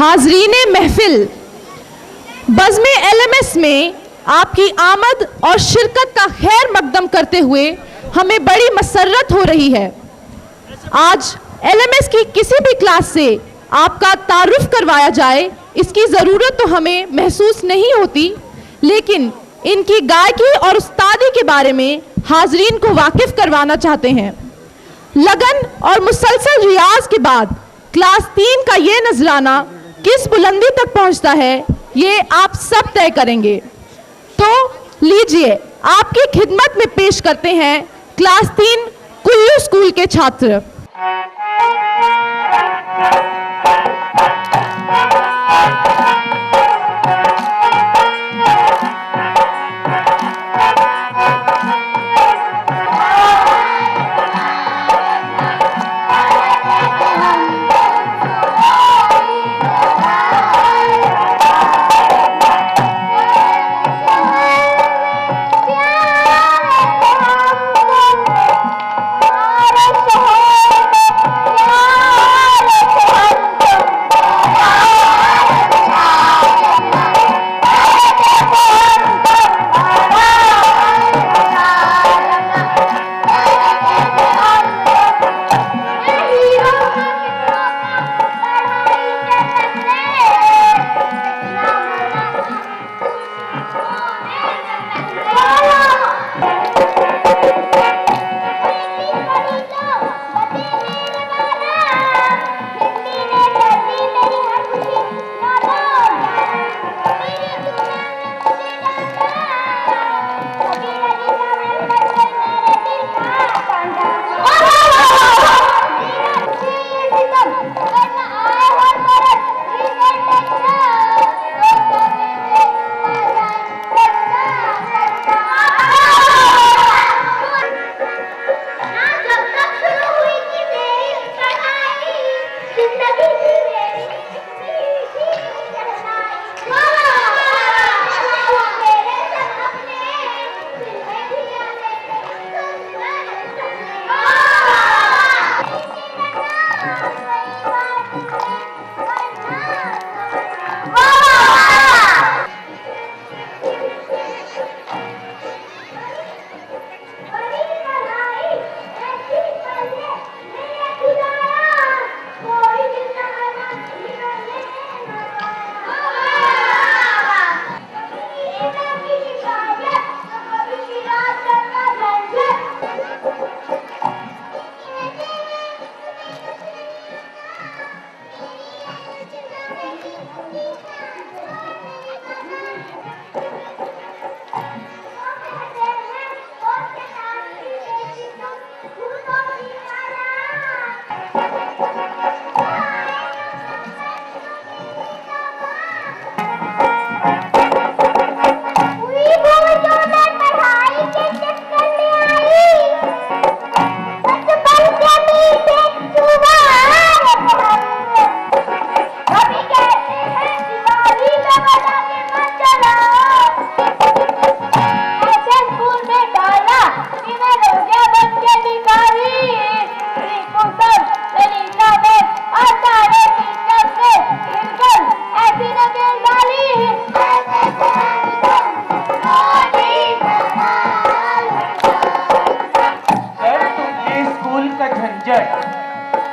हाजरीने महफिल, बज़्म एलएमएस में आपकी आमद और शिरकत का खैर मकदम करते हुए हमें बड़ी मसर्रत हो रही है। आज एलएमएस की किसी भी क्लास से आपका तारुफ करवाया जाए, इसकी ज़रूरत तो हमें महसूस नहीं होती, लेकिन इनकी गायकी और उस्तादी के बारे में हाजरीन को वाकिफ़ करवाना चाहते हैं। लगन और मुसलसल रियाज के बाद क्लास 3 का ये नजराना किस बुलंदी तक पहुंचता है, ये आप सब तय करेंगे। तो लीजिए, आपकी खिदमत में पेश करते हैं क्लास 3 कुल्लू स्कूल के छात्र।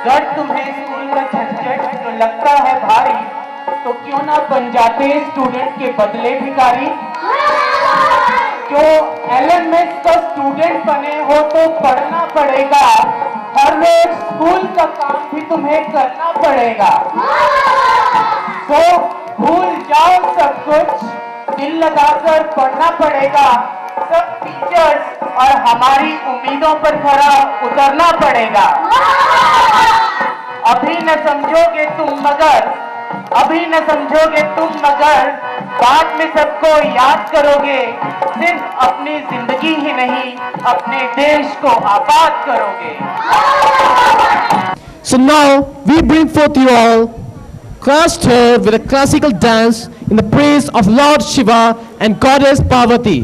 अगर तुम्हें स्कूल का झंझट तो लगता है भारी, तो क्यों ना बन जाते स्टूडेंट के बदले भिखारी। क्यों एलएमएस का स्टूडेंट बने हो तो पढ़ना पड़ेगा, हर रोज स्कूल का काम भी तुम्हें करना पड़ेगा। तो भूल जाओ सब कुछ, दिल लगाकर पढ़ना पड़ेगा। सब टीचर्स और हमारी उम्मीदों पर खरा उतरना पड़ेगा। अभी न समझोगे तुम मगर, अभी न समझोगे तुम मगर, बाद में सबको याद करोगे। सिर्फ अपनी जिंदगी ही नहीं, अपने देश को आबाद करोगे। So now we bring forth you all class 12 with a classical dance in the praise of Lord Shiva and Goddess Parvati.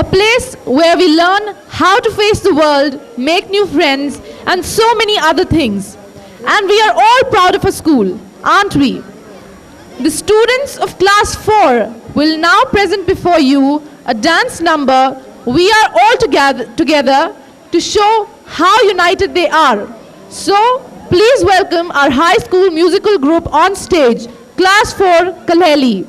a place where we learn how to face the world, make new friends, and so many other things. And we are all proud of our school, aren't we? The students of class 4 will now present before you a dance number. We are all together to show how united they are. So, please welcome our high school musical group on stage, class 4, Kalheli.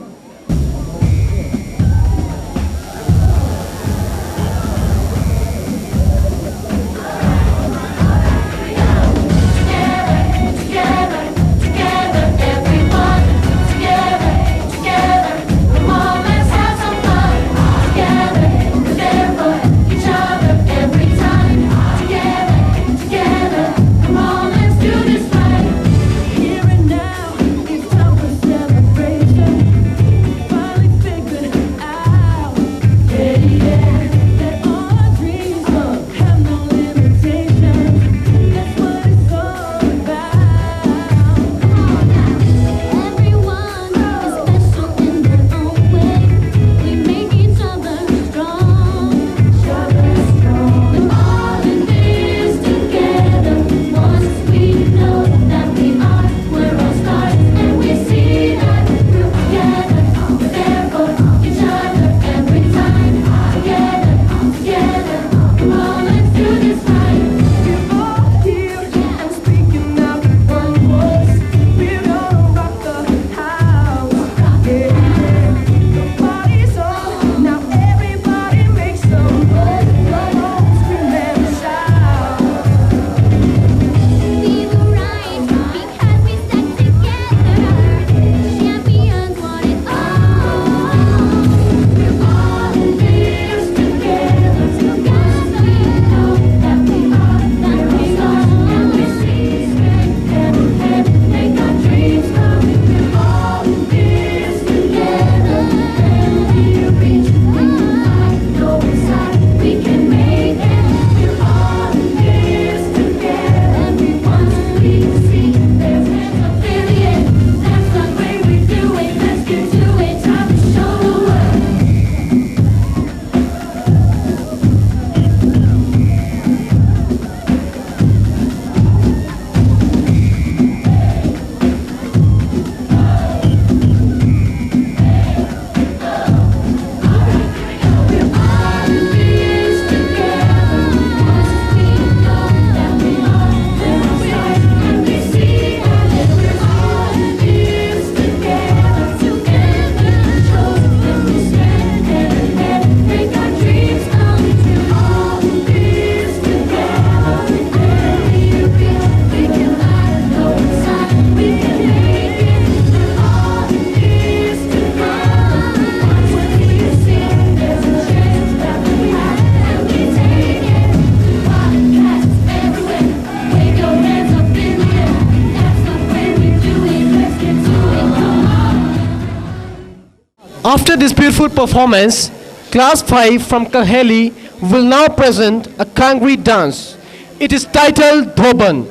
After this beautiful performance, Class 5 from Kalheli will now present a Kangri dance. It is titled Dhoban.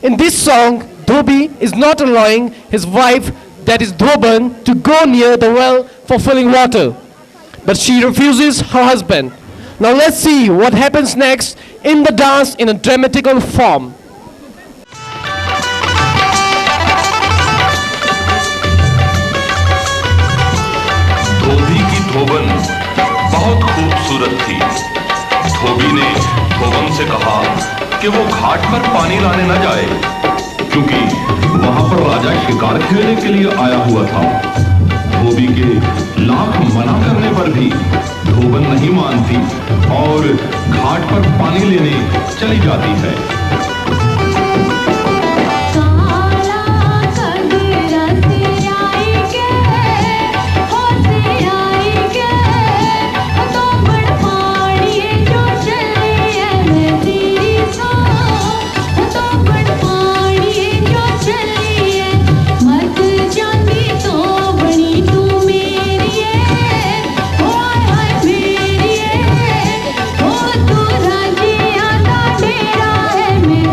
In this song, Dhobi is not allowing his wife, that is Dhoban, to go near the well for filling water, but she refuses her husband. Now let's see what happens next in the dance in a dramatical form. धोबी की धोबन बहुत खूबसूरत थी। धोबी ने धोबन से कहा कि वो घाट पर पानी लाने न जाए, क्योंकि वहां पर राजा शिकार खेलने के लिए आया हुआ था। धोबी के लाख मना करने पर भी धोबन नहीं मानती और घाट पर पानी लेने चली जाती है। मेरे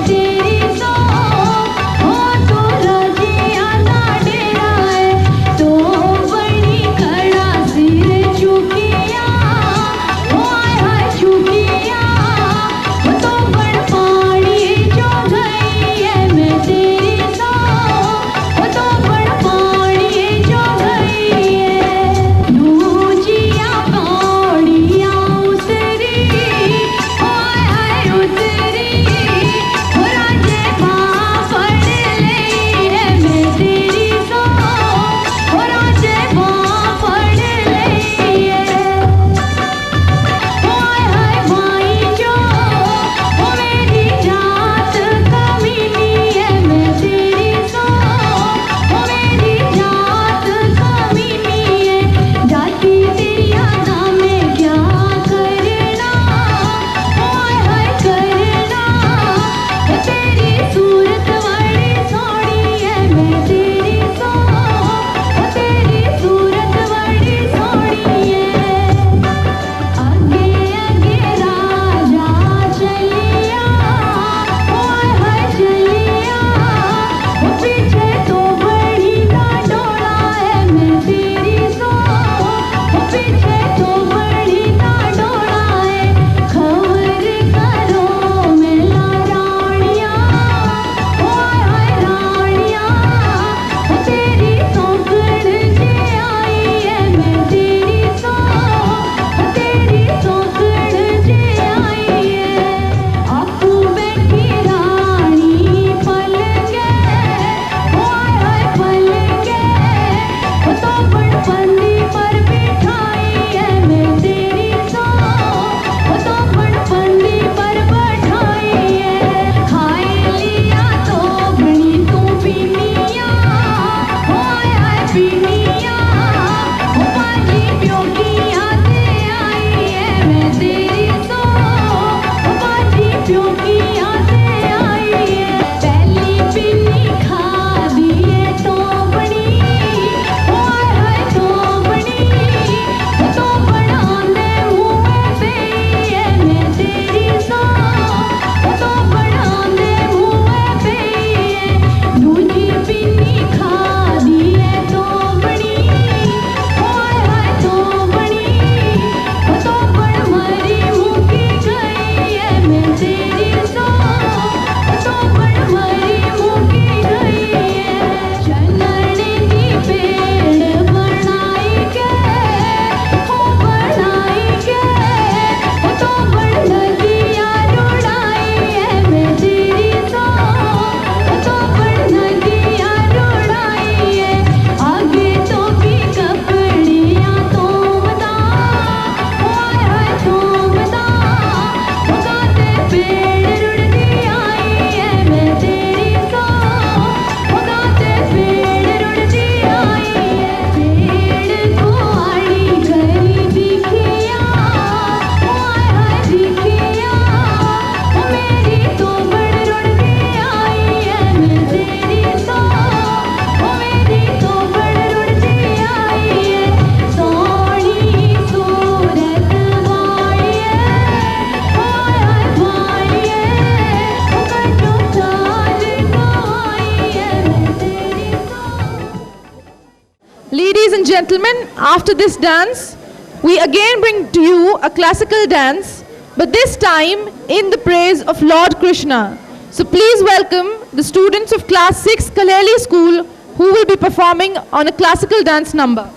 gentlemen, after this dance, we again bring to you a classical dance, but this time in the praise of Lord Krishna. So please welcome the students of class 6 Kaleli School who will be performing on a classical dance number.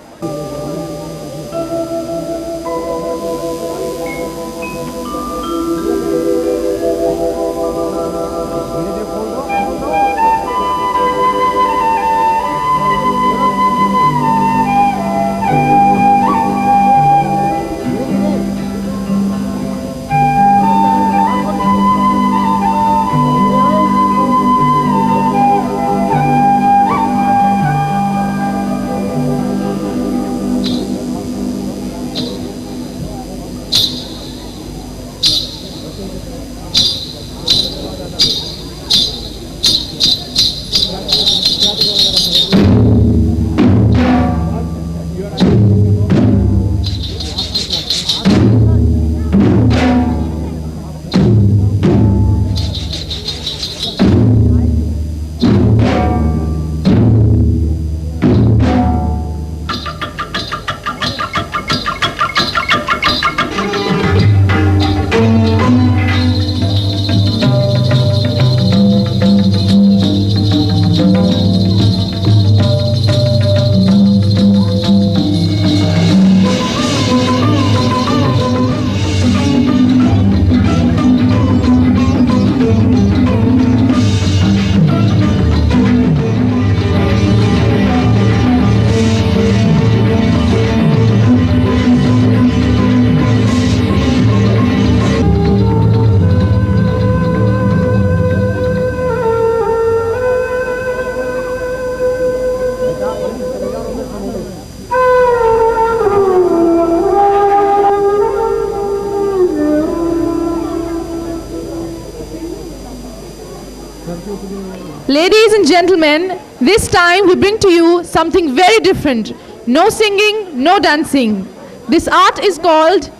Ladies and gentlemen, this time we bring to you something very different. No singing, no dancing. This art is called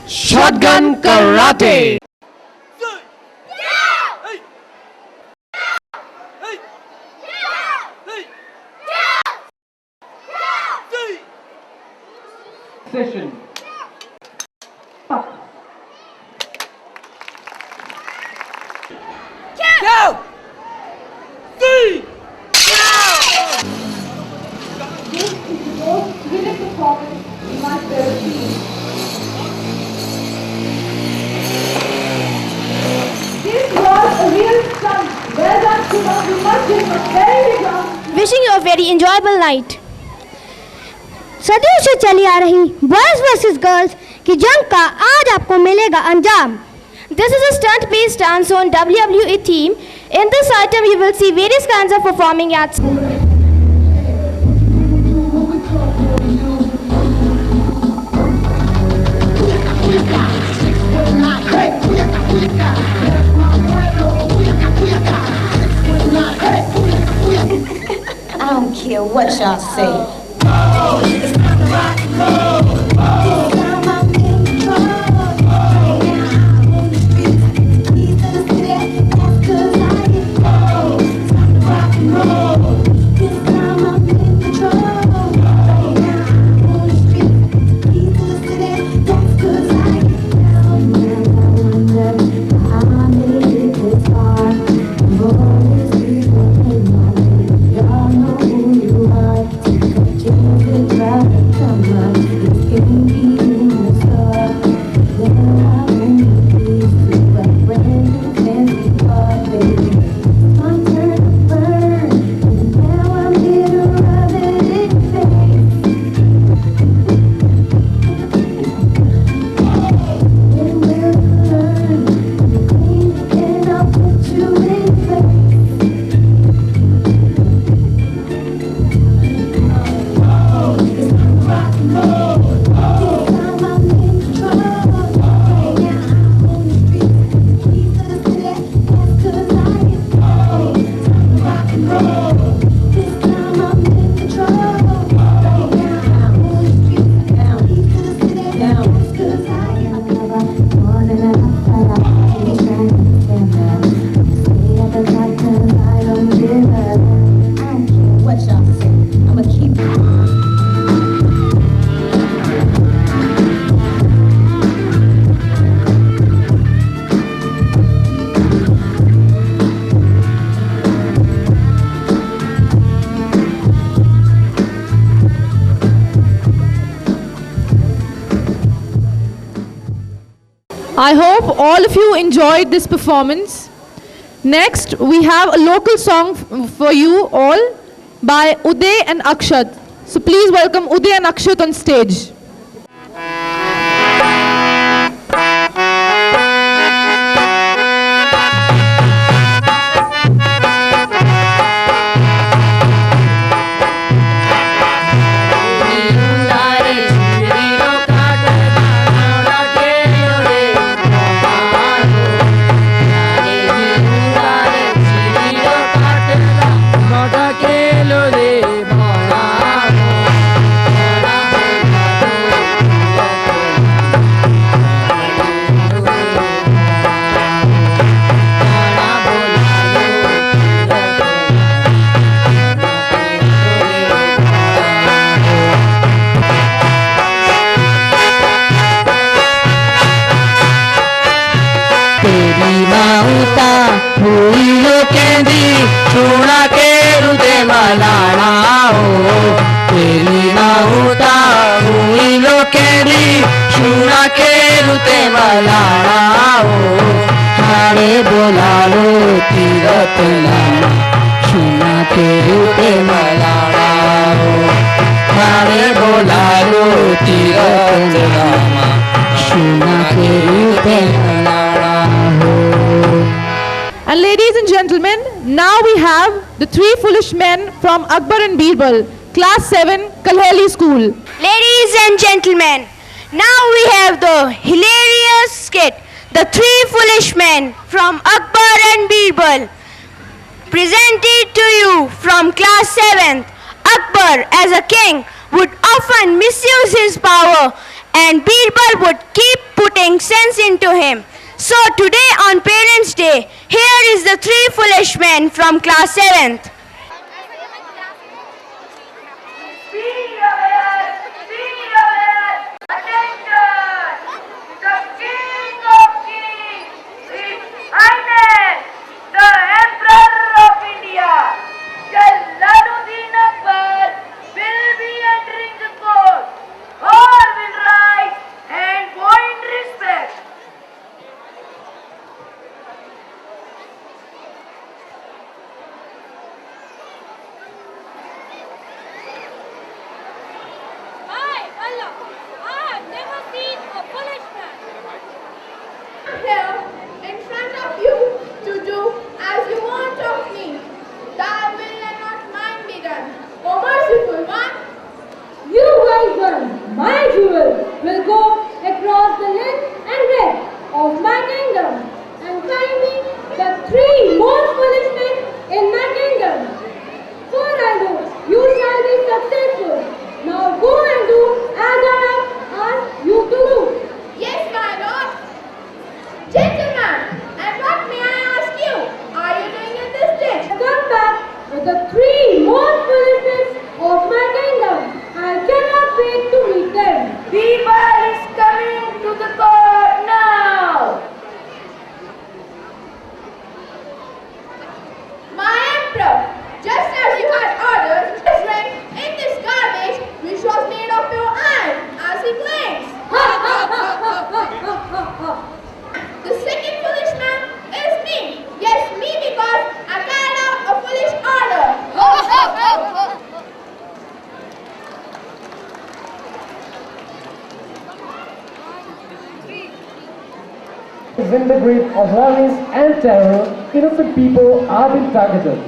Shotgun Karate. Session. Go! This is the most thrilling performance you must ever seen. This was a real stunt. Well done, Shubham. You must give a very big round. Wishing you a very enjoyable night. सदियों से चली आ रही boys versus girls की जंग का आज आपको मिलेगा अंजाम. This is a stunt-based dance on WWE theme. In this item, you will see various kinds of performing acts. I don't care what y'all say. What y'all say? I'ma keep I hope all of you enjoyed this performance. Next, we have a local song for you all by Uday and Akshat. So please welcome Uday and Akshat on stage. And ladies and gentlemen, now we have the three foolish men from Akbar and Birbal, Class 7, Kalheli School. Ladies and gentlemen, now we have the hilarious skit, The Three Foolish Men from Akbar and Birbal. Presented to you from Class 7th. Akbar, as a king, would often misuse his power, and Birbal would keep putting sense into him. So today on Parents' Day, here is the Three Foolish Men from Class 7th. My jewel will go across the length and breadth of my kingdom and find me the three most foolish men in my kingdom. For I know you shall be successful. Now go and do as I have asked you to do. Yes, my lord. Gentlemen, and what may I ask you? Are you doing in this day? Come back with the three most foolish men of my kingdom. I cannot wait to meet them. Birbal is coming to the court now. My emperor, just as you had ordered, this ring in this garbage which was made of your iron, as he claims. The second foolish man is me. Yes, me, because I carried out a foolish order. In the grip of violence and terror, innocent people are being targeted.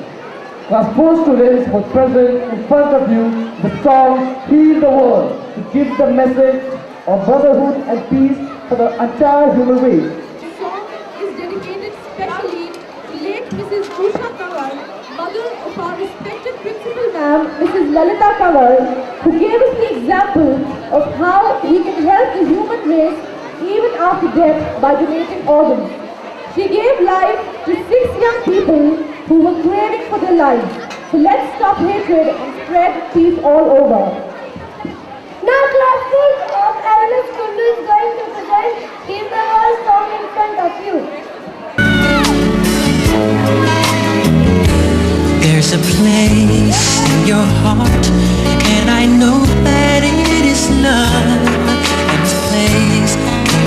Class 4 students were present in front of you the song Heal the World to give the message of brotherhood and peace for the entire human race. The song is dedicated specially to late Mrs. Usha Kanwar, mother of our respected principal ma'am, Mrs. Lalita Kanwar, who gave us the example of how we can help the human race even after death by donating organs. She gave life to 6 young people who were craving for their lives. So let's stop hatred and spread peace all over. Now class 6 of LMS Kundu is going to present Heal the World song in front of you. There's a place in your heart, and I know that it is love. And this place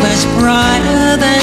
much brighter than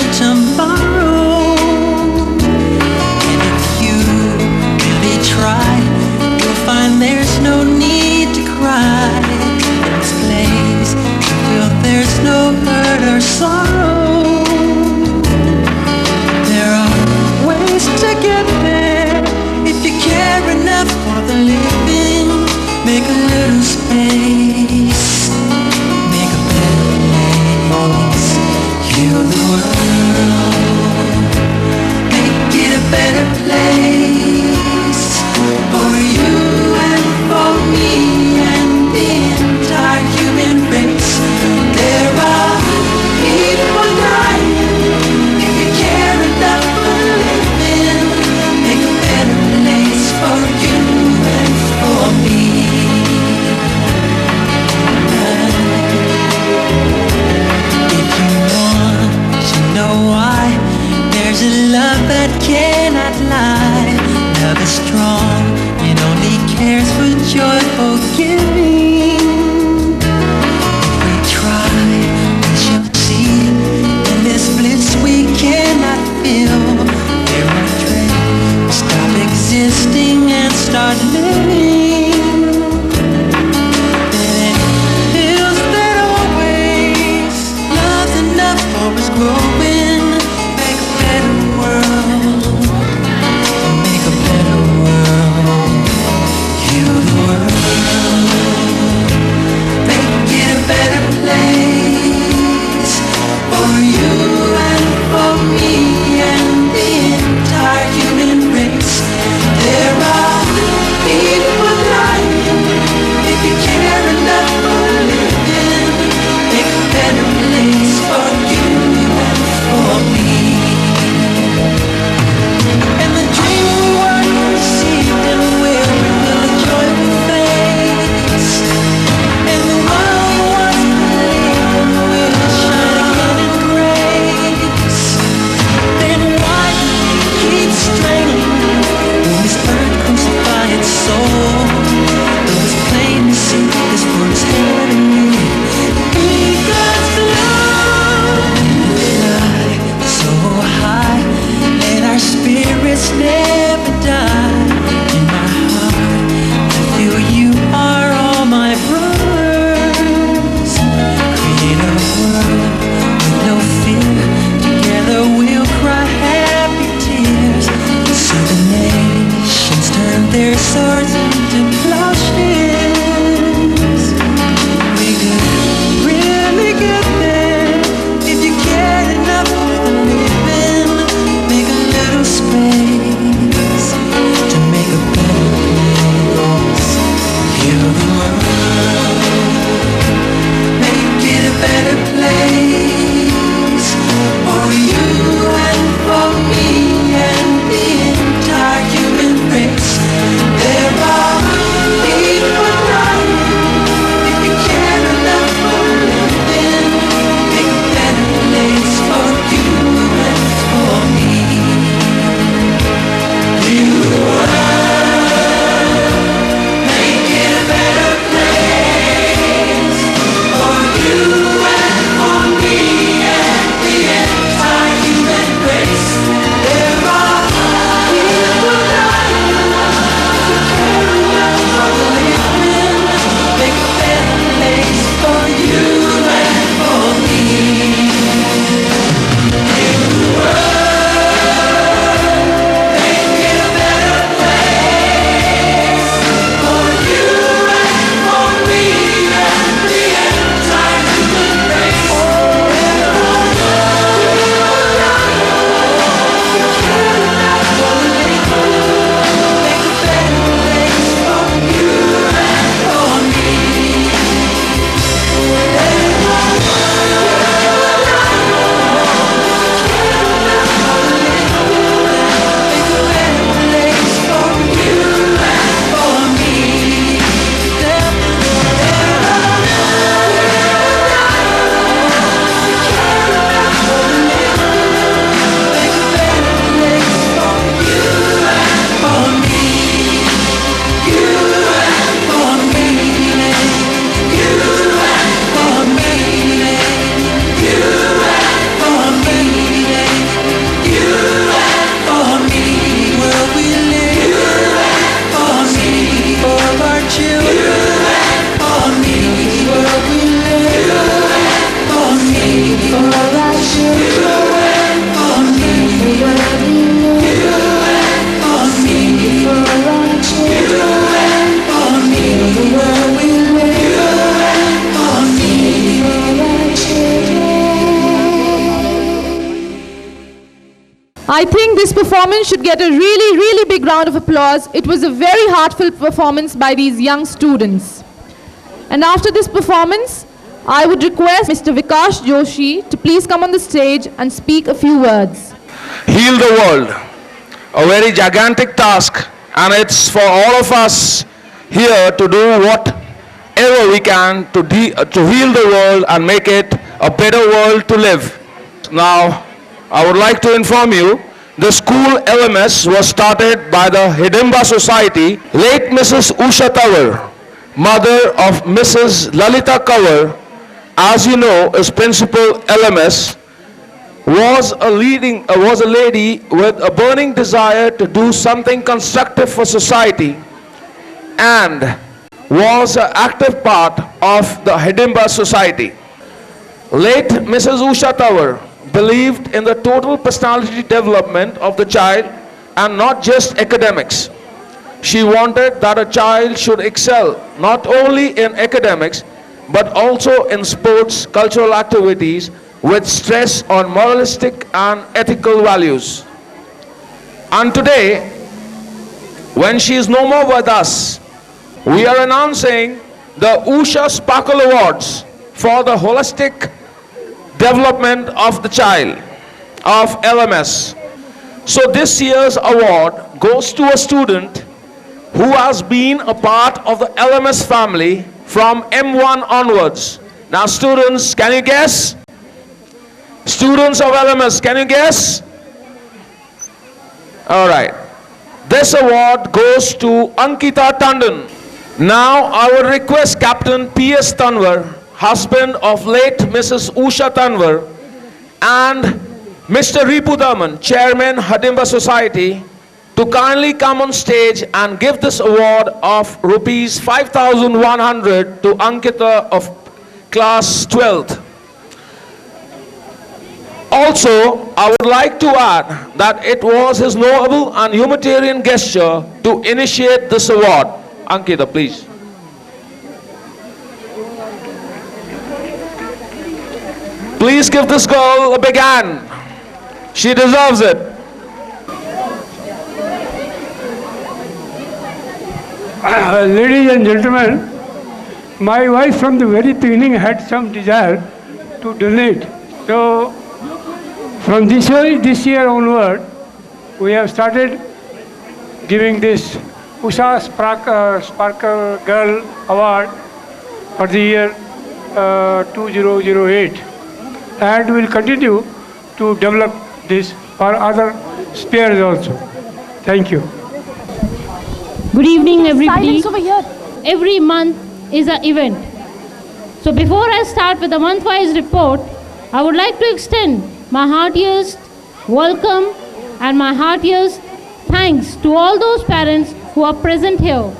I think this performance should get a really, really big round of applause. It was a very heartfelt performance by these young students. And after this performance, I would request Mr. Vikash Joshi to please come on the stage and speak a few words. Heal the world, a very gigantic task, and it's for all of us here to do whatever we can to heal the world and make it a better world to live. Now, I would like to inform you, the school LMS was started by the Hidimba Society. Late Mrs. Usha Tawar, mother of Mrs. Lalita Kawar, as you know, is principal LMS, was a lady with a burning desire to do something constructive for society and was an active part of the Hidimba Society. Late Mrs. Usha Tawar believed in the total personality development of the child and not just academics. She wanted that a child should excel not only in academics but also in sports, cultural activities with stress on moralistic and ethical values. And today, when she is no more with us, we are announcing the Usha Sparkle Awards for the holistic development of the child of LMS. So this year's award goes to a student who has been a part of the LMS family from M1 onwards. Now students, can you guess? Students of LMS, can you guess? All right. This award goes to Ankita Tandon. Now I will request Captain P.S. Tanwar, husband of late Mrs. Usha Tanwar, and Mr. Ripu Daman, Chairman, Hidimba Society, to kindly come on stage and give this award of rupees 5,100 to Ankita of class 12th. Also, I would like to add that it was his noble and humanitarian gesture to initiate this award. Ankita, please. Please give this girl a big hand. She deserves it. Ladies and gentlemen, my wife from the very beginning had some desire to donate. So, from this year onward, we have started giving this Usha Sparkle Girl Award for the year 2008. And we will continue to develop this for other spheres also. Thank you. Good evening, everybody. Every month is an event. So before I start with the month-wise report, I would like to extend my heartiest welcome and my heartiest thanks to all those parents who are present here.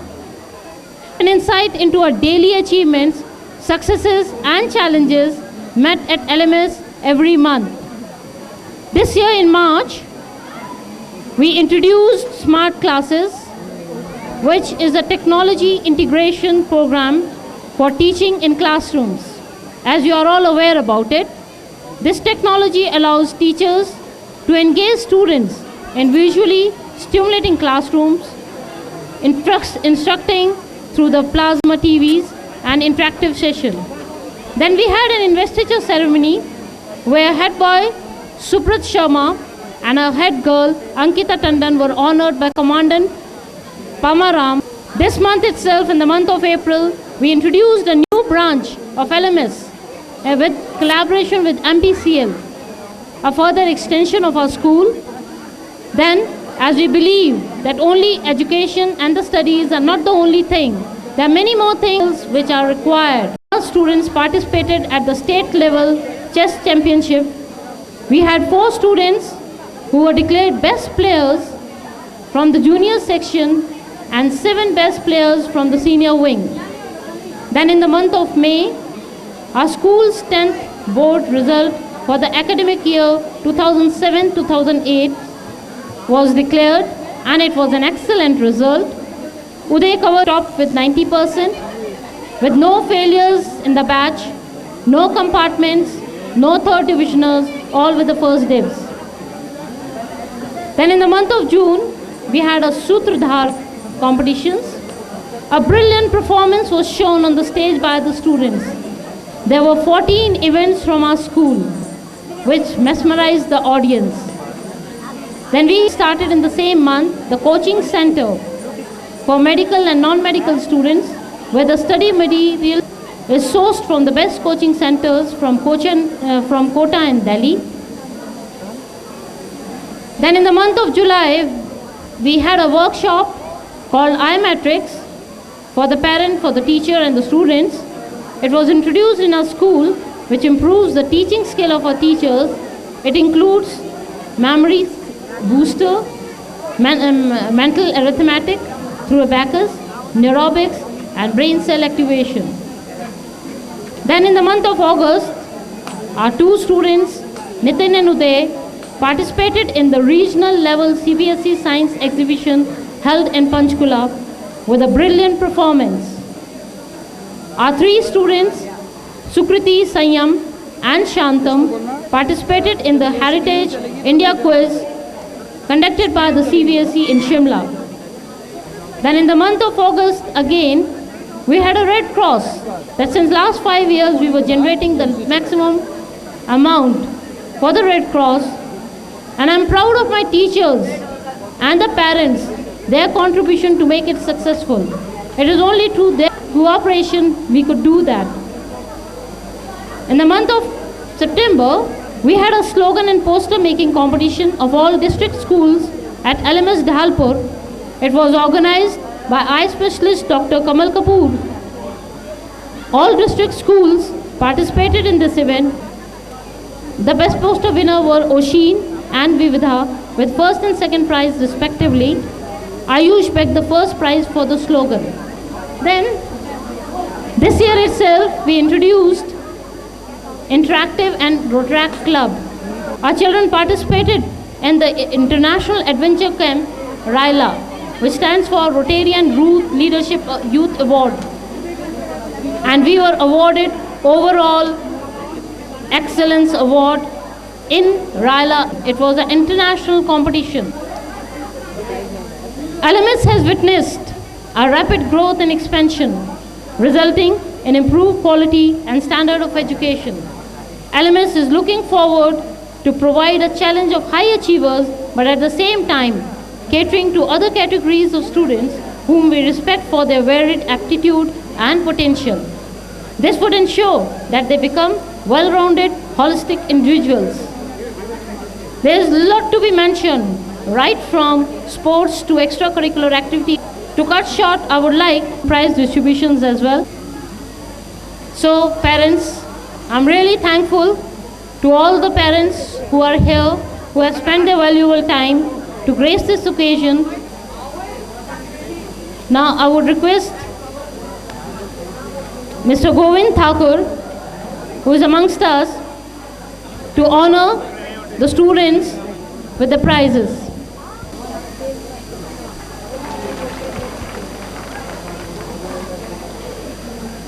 An insight into our daily achievements, successes and challenges met at LMS every month. This year in March, we introduced Smart Classes, which is a technology integration program for teaching in classrooms. As you are all aware about it, this technology allows teachers to engage students in visually stimulating classrooms, instructing through the plasma TVs and interactive session. Then we had an investiture ceremony where head boy Suprat Sharma and our head girl Ankita Tandon were honored by Commandant Pamaram. This month itself, in the month of April, we introduced a new branch of LMS with collaboration with MPCL, a further extension of our school. Then, as we believe that only education and the studies are not the only thing, there are many more things which are required. Our students participated at the state level chess championship. We had 4 students who were declared best players from the junior section and 7 best players from the senior wing. Then in the month of May, our school's 10th board result for the academic year 2007-2008 was declared, and it was an excellent result. Uday Kawar topped with 90%, with no failures in the batch, no compartments, no third divisioners, all with the first dibs. Then in the month of June, we had a Sutradhar competitions. A brilliant performance was shown on the stage by the students. There were 14 events from our school, which mesmerized the audience. Then we started in the same month the coaching center for medical and non-medical students, where the study material is sourced from the best coaching centers from Kota and Delhi. Then in the month of July, we had a workshop called iMatrix for the parent, for the teacher and the students. It was introduced in our school, which improves the teaching skill of our teachers. It includes memory booster, mental arithmetic through abacus, neurobics and brain cell activation. Then in the month of August, our two students, Nitin and Uday, participated in the regional level CBSE science exhibition held in Panchkula with a brilliant performance. Our three students, Sukriti, Sanyam and Shantam, participated in the Heritage India quiz conducted by the CBSE in Shimla. Then in the month of August again, we had a Red Cross that since last 5 years we were generating the maximum amount for the Red Cross, and I'm proud of my teachers and the parents, their contribution to make it successful. It is only through their cooperation we could do that. In the month of September, we had a slogan and poster making competition of all district schools at LMS Dhalpur. It was organized by eye specialist Dr. Kamal Kapoor. All district schools participated in this event. The best poster winner were Oshin and Vividha with first and second prize respectively. Ayush begged the first prize for the slogan. Then, this year itself, we introduced Interactive and Rotaract Club. Our children participated in the International Adventure Camp RILA, which stands for Rotarian Leadership Youth Award. And we were awarded overall Excellence Award in RILA. It was an international competition. LMS has witnessed a rapid growth and expansion, resulting in improved quality and standard of education. LMS is looking forward to provide a challenge of high achievers, but at the same time, catering to other categories of students whom we respect for their varied aptitude and potential. This would ensure that they become well-rounded, holistic individuals. There is a lot to be mentioned, right from sports to extracurricular activities. To cut short, I would like prize distributions as well. So parents, I'm really thankful to all the parents who are here, who have spent their valuable time to grace this occasion. Now I would request Mr. Govind Thakur, who is amongst us, to honor the students with the prizes.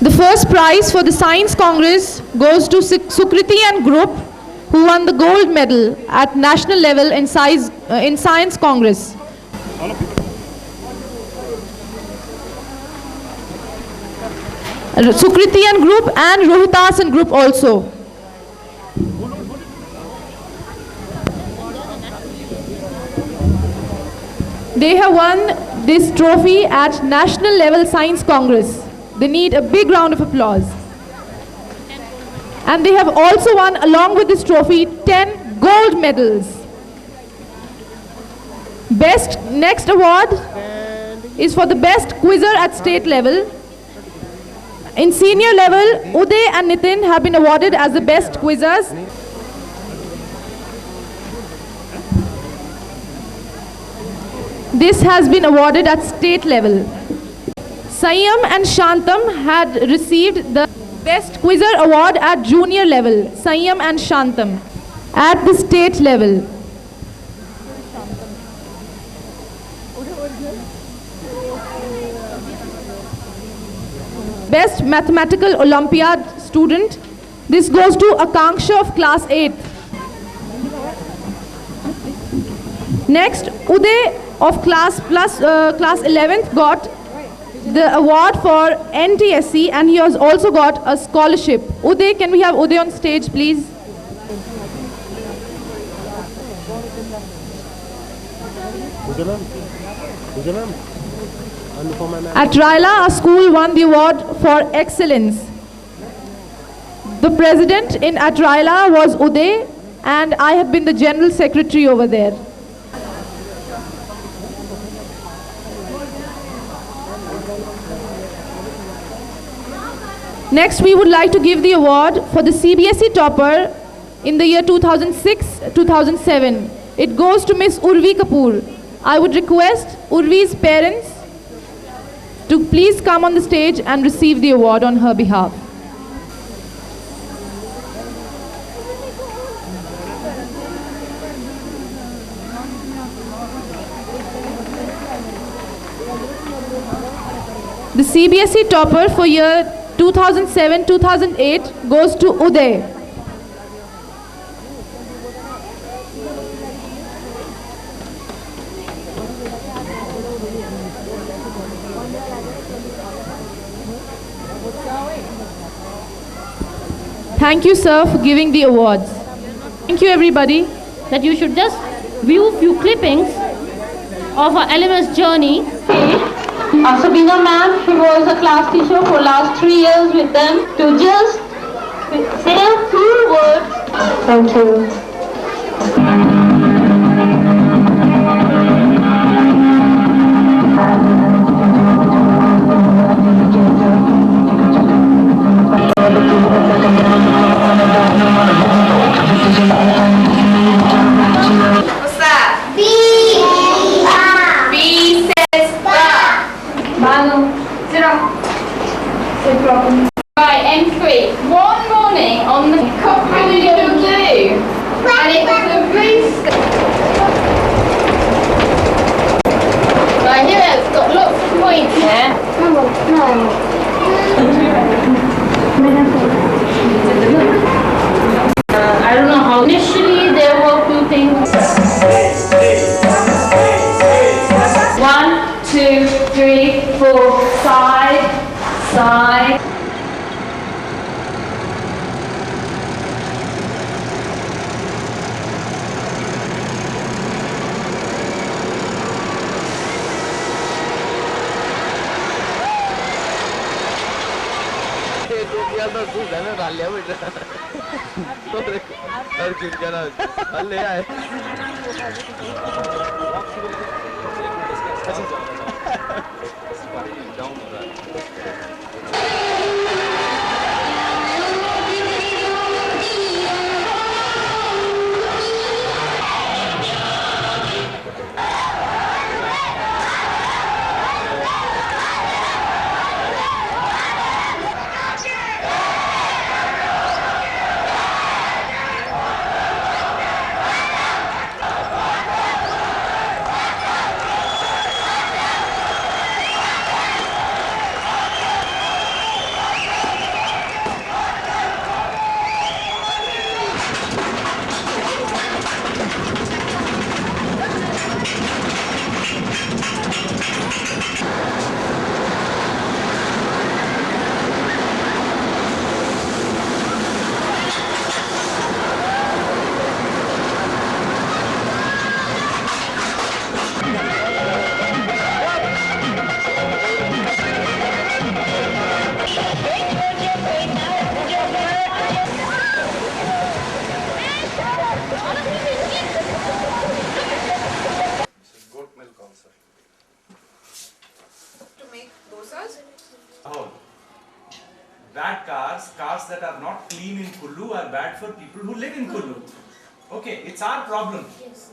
The first prize for the Science Congress goes to Sukriti and group, who won the gold medal at national level in Science Congress. Sukriti and group and Rohitas and group also. They have won this trophy at national level Science Congress. They need a big round of applause. And they have also won, along with this trophy, 10 gold medals. Next award is for the best quizzer at state level. In senior level, Uday and Nitin have been awarded as the best quizzers. This has been awarded at state level. Sanyam and Shantam had received the Best Quizzer Award at junior level, Sanyam and Shantam. At the state level, Best Mathematical Olympiad Student, this goes to Akanksha of class 8th. Next, Uday of class 11th got the award for NTSC and he has also got a scholarship. Uday, can we have Uday on stage, please? At Raila, our school won the award for excellence. The president in at Raila was Uday and I have been the general secretary over there. Next, we would like to give the award for the CBSE topper in the year 2006-2007. It goes to Miss Urvi Kapoor. I would request Urvi's parents to please come on the stage and receive the award on her behalf. The CBSE topper for year 2007-2008 goes to Uday. Thank you, sir, for giving the awards. Thank you, everybody. That you should just view few clippings of our LMS journey. Sabina ma'am, she was a class teacher for last 3 years with them, to just say a few words. Thank you. What's that? B says ba. Manu. Sit down. Sit properly. Right, M3. One morning on the cup really blue. And it was a blue right here, it's got lots of points here. I don't know how initially there were two things. 1, 2, 3, 4, side, side. Bad cars that are not clean in Kullu are bad for people who live in Kullu. Okay, it's our problem. Yes.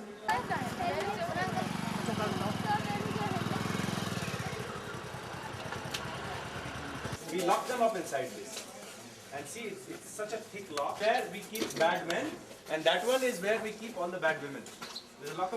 We lock them up inside this. And see, it's such a thick lock. There we keep bad men, and that one is where we keep all the bad women. There's a lock.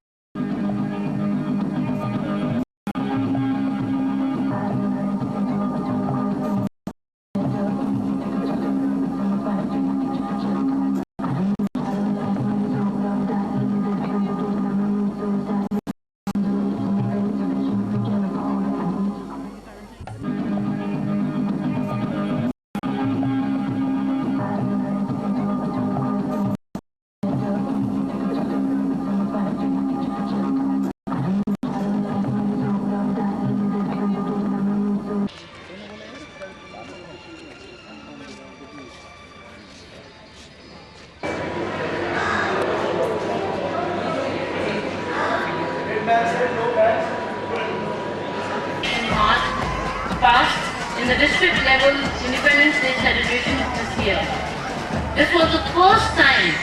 was the first time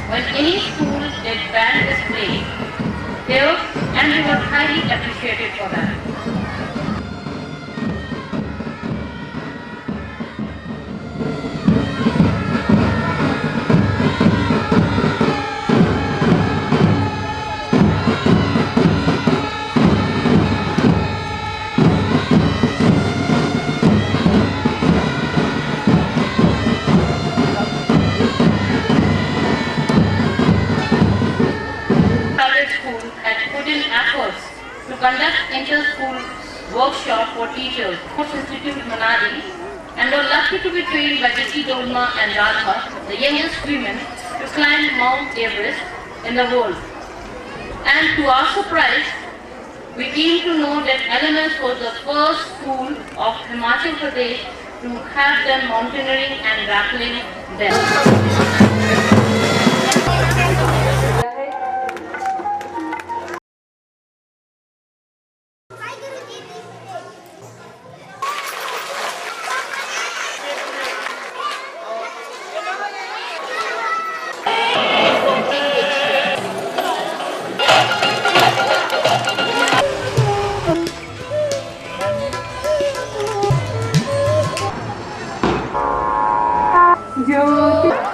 when any school did band display there, and we were highly appreciated for that. To conduct inter-school workshop for teachers, Sports Institute Manali, and were lucky to be trained by Vicky Dolma and Radha, the youngest women, to climb Mount Everest in the world. And to our surprise, we came to know that LMS was the first school of Himachal Pradesh to have done mountaineering and rappelling there.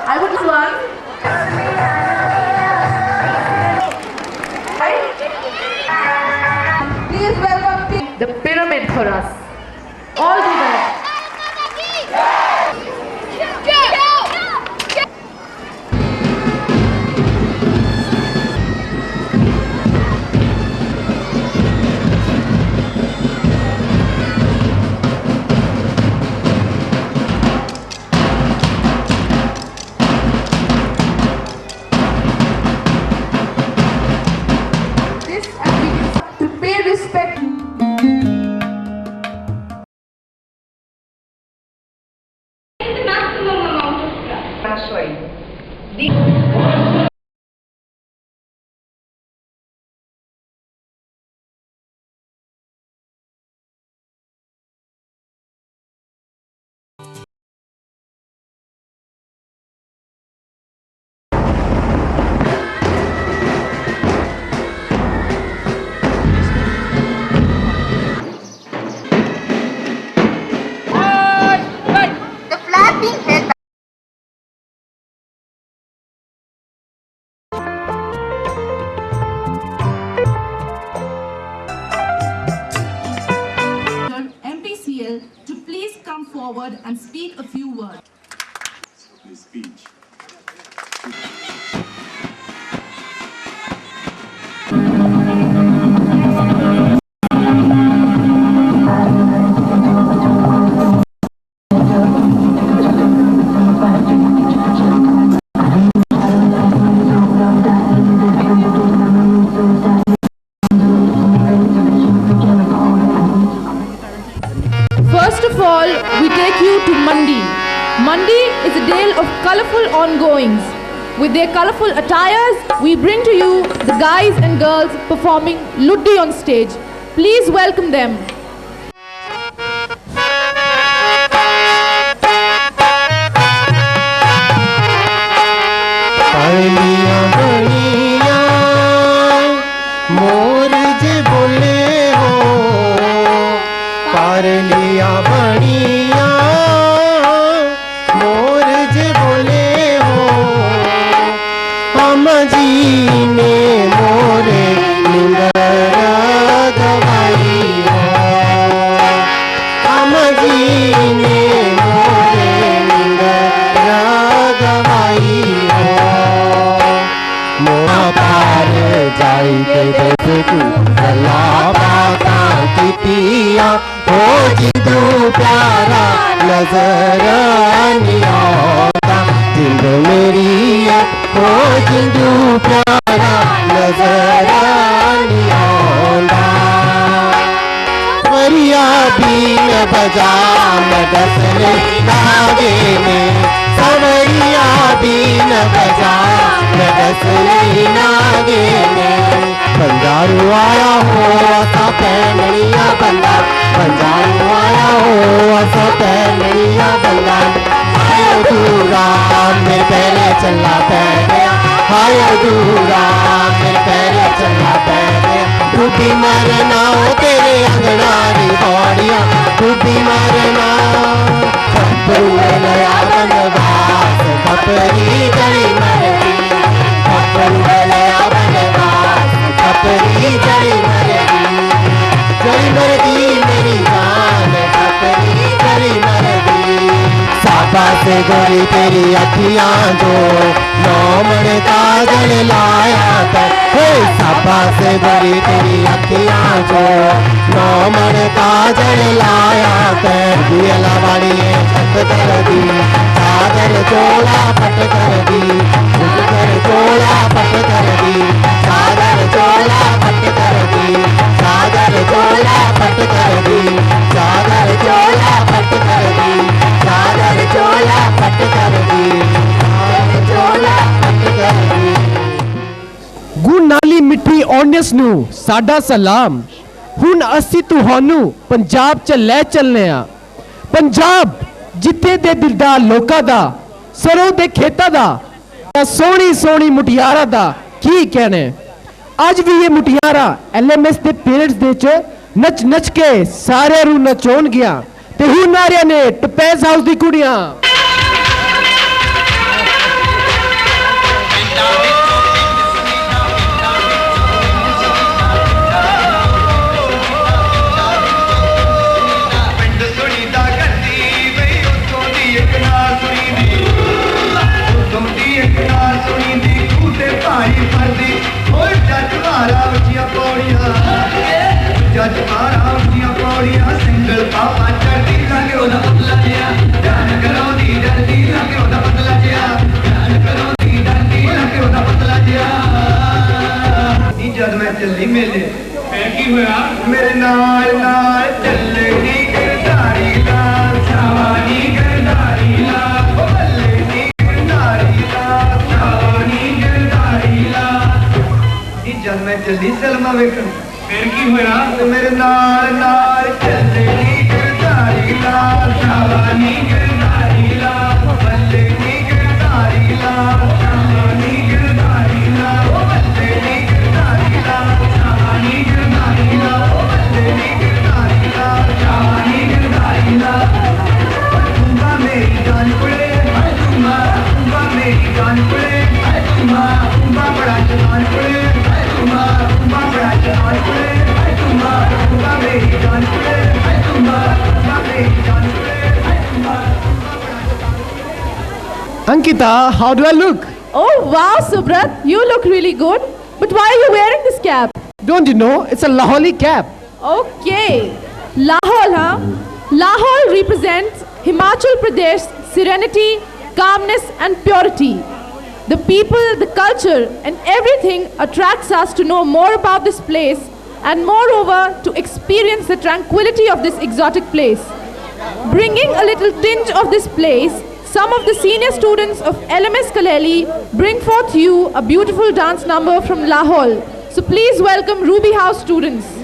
I would like please welcome the pyramid for us. All do that. To please come forward and speak a few words. Speech. First of all, we take you to Mandi. Mandi is a day of colorful ongoings. With their colorful attires, we bring to you the guys and girls performing Luddi on stage. Please welcome them. पारलिया बनिया मोर जे बोले हो हम जी ने मोरे निंदरा गवाई हो हम जी ने मोरे निंदरा गवाई हो मोरा पार जाई के देख तू गला बाता कितिया हो जिंदू प्यारा नजर नहीं आता जिंदू मेरी हो जिंदू प्यारा नजर नहीं आता वरिया बीन बजा मदसरे नागे में सवरिया बीन बजा मदसरे नागे में बंजारू आया हो असा पैनड़िया बंदा बंजारू आया हो असा पैनड़िया बंदा आयो अधूरा मेरे पैरे चलना पै गया, हाय अधूरा मेरे पैरे चलना पै गया। डूबी मरना ओ तेरे अंगना दी पौड़ियां, डूबी मरना खपरू लया बनवास, खपरी जड़ी मरदी, खपरू लया बनवास, खपरी जड़ी मरदी मेरी जान, खपरी जड़ी मरदी। साबा से गोरी तेरी अखियां जो नौमण काजल लाया कर, हे साबा से गोरी तेरी अखियां जो नौमण काजल लाया कर। दियला वाली छत कर दी, चादर चोला पट कर दी, चादर चोला पट कर दी, चादर चोला पट कर दी, चादर चोला पट कर दी, चादर चोला पट कर दी, चादर चोला पट कर दी, चादर चोला पट कर दी। ਗੁਣ ਨਾਲੀ ਮਿੱਠੀ ਓਨਸ ਨੂੰ ਸਾਡਾ ਸਲਾਮ। ਹੁਣ ਅਸੀਂ ਤੁਹਾਨੂੰ ਪੰਜਾਬ ਚ ਲੈ ਚੱਲਨੇ ਆ। ਪੰਜਾਬ ਜਿੱਥੇ ਦੇ ਦਿਲਦਾਰ ਲੋਕਾਂ ਦਾ, ਸਰੋਂ ਦੇ ਖੇਤਾਂ ਦਾ, ਸੋਹਣੀ ਸੋਹਣੀ ਮੁਟਿਆਰਾਂ ਦਾ ਕੀ ਕਹਿਣੇ। ਅੱਜ ਵੀ ਇਹ ਮੁਟਿਆਰਾਂ LMS ਦੇ ਪੀਰੀਅਡਸ ਦੇ ਚ ਨੱਚ ਨੱਚ ਕੇ ਸਾਰਿਆਂ ਨੂੰ ਨਚਾਉਣ ਗਿਆ ਤੇ ਹੁਣ ਆ ਰਹੇ ਨੇ ਟਪੈਸ ਹਾਊਸ ਦੀ ਕੁੜੀਆਂ। जज मारा उठिया पौड़िया सिंगल पापा चढ़ती लगे ओदा पतला जिया, ध्यान करो दी डरती लगे ओदा पतला जिया, ध्यान करो दी डरती लगे ओदा पतला जिया। जद मैं चली मेले फिर की होया, मेरे नाल नाल चले नी गिरधारी लाल, छावानी गिरधारी लाल, बल्ले नी गिरधारी लाल, छावानी गिरधारी लाल। जद मैं चली सलमा वेखन फिर की होया, मेरे नाल नाल चले नी गिरधारी लाल, छावानी गिरधारी लाल, बल्ले नी गिरधारी लाल, छावानी गिरधारी लाल, बल्ले नी गिरधारी लाल, छावानी गिरधारी लाल, बल्ले नी गिरधारी लाल, छावानी गिरधारी लाल। तुम्बा मेरी जान कुड़े, तुम्बा तुम्बा मेरी जान कुड़े, तुम्बा तुम्बा बड़ा जवान कुड़े, तुम्बा तुम्बा बड़ा जवान कुड़े, तुम्बा तुम्बा मेरी जान कुड़े, तुम्बा तुम्बा मेरी जान कुड़े, तुम्बा। Ankita, how do I look? Oh wow, Subrat, you look really good. But why are you wearing this cap? Don't you know? It's a Lahori cap. Okay. Lahore, huh? Lahore represents Himachal Pradesh serenity, calmness and purity. The people, the culture and everything attracts us to know more about this place and moreover to experience the tranquility of this exotic place. Bringing a little tinge of this place, some of the senior students of LMS Kaleli bring forth you a beautiful dance number from Lahore. So please welcome Ruby House students.